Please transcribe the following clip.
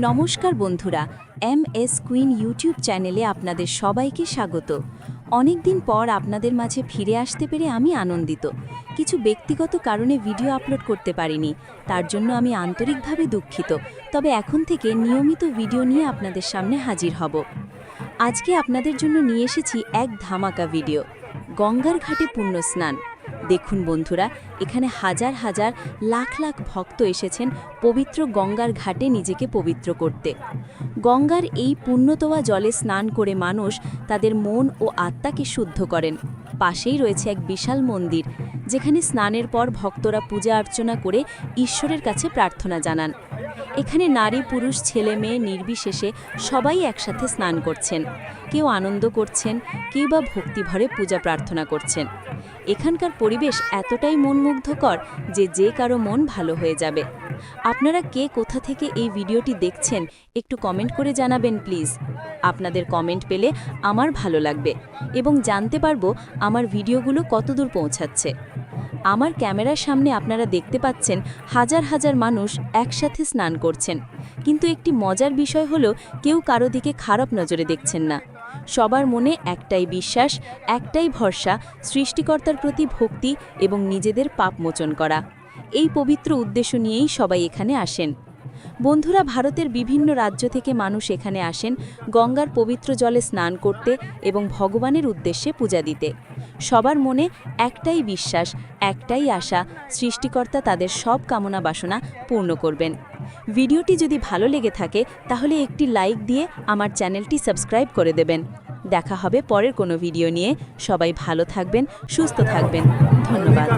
নমস্কার বন্ধুরা, MS queen YouTube চ্যানেলে আপনাদের সবাইকে স্বাগত। অনেকদিন পর আপনাদের মাঝে ফিরে আসতে পেরে আমি আনন্দিত। কিছু ব্যক্তিগত কারণে ভিডিও আপলোড করতে পারিনি, তার জন্য আমি আন্তরিকভাবে দুঃখিত। তবে এখন থেকে নিয়মিত ভিডিও নিয়ে আপনাদের সামনে হাজির হব। আজকে আপনাদের জন্য নিয়ে এসেছি এক ধামাকা ভিডিও, গঙ্গার ঘাটে পুণ্য স্নান। দেখুন বন্ধুরা, এখানে হাজার হাজার লাখ লাখ ভক্ত এসেছেন পবিত্র গঙ্গার ঘাটে নিজেকে পবিত্র করতে। গঙ্গার এই পুণ্যতোয়া জলে স্নান করে মানুষ তাদের মন ও আত্মাকে শুদ্ধ করেন। পাশেই রয়েছে এক বিশাল মন্দির, যেখানে স্নানের পর ভক্তরা পূজা অর্চনা করে ঈশ্বরের কাছে প্রার্থনা জানান। এখানে নারী পুরুষ ছেলে মেয়ে নির্বিশেষে সবাই একসাথে স্নান করছেন। কেউ আনন্দ করছেন, কেউ বা ভক্তিভরে পূজা প্রার্থনা করছেন। এখানকার পরিবেশ এতটাই মনমুগ্ধকর যে কারো মন ভালো হয়ে যাবে। আপনারা কে কোথা থেকে এই ভিডিওটি দেখছেন একটু কমেন্ট করে জানাবেন প্লিজ। আপনাদের কমেন্ট পেলে আমার ভালো লাগবে এবং জানতে পারবো আমার ভিডিওগুলো কতদূর পৌঁছাচ্ছে। আমার ক্যামেরার সামনে আপনারা দেখতে পাচ্ছেন হাজার হাজার মানুষ একসাথে স্নান করছেন, কিন্তু একটি মজার বিষয় হলো কেউ কারো দিকে খারাপ নজরে দেখছেন না। সবার মনে একটাই বিশ্বাস, একটাই ভরসা, সৃষ্টিকর্তার প্রতি ভক্তি এবং নিজেদের পাপ মোচন করা। এই পবিত্র উদ্দেশ্য নিয়েই সবাই এখানে আসেন। বন্ধুরা, ভারতের বিভিন্ন রাজ্য থেকে মানুষ এখানে আসেন গঙ্গার পবিত্র জলে স্নান করতে এবং ভগবানের উদ্দেশ্যে পূজা দিতে। সবার মনে একটাই বিশ্বাস, একটাই আশা, সৃষ্টিকর্তা তাদের সব কামনা বাসনা পূর্ণ করবেন। ভিডিওটি যদি ভালো লেগে থাকে তাহলে একটি লাইক দিয়ে আমার চ্যানেলটি সাবস্ক্রাইব করে দেবেন। দেখা হবে পরের কোনো ভিডিও নিয়ে। সবাই ভালো থাকবেন, সুস্থ থাকবেন। ধন্যবাদ।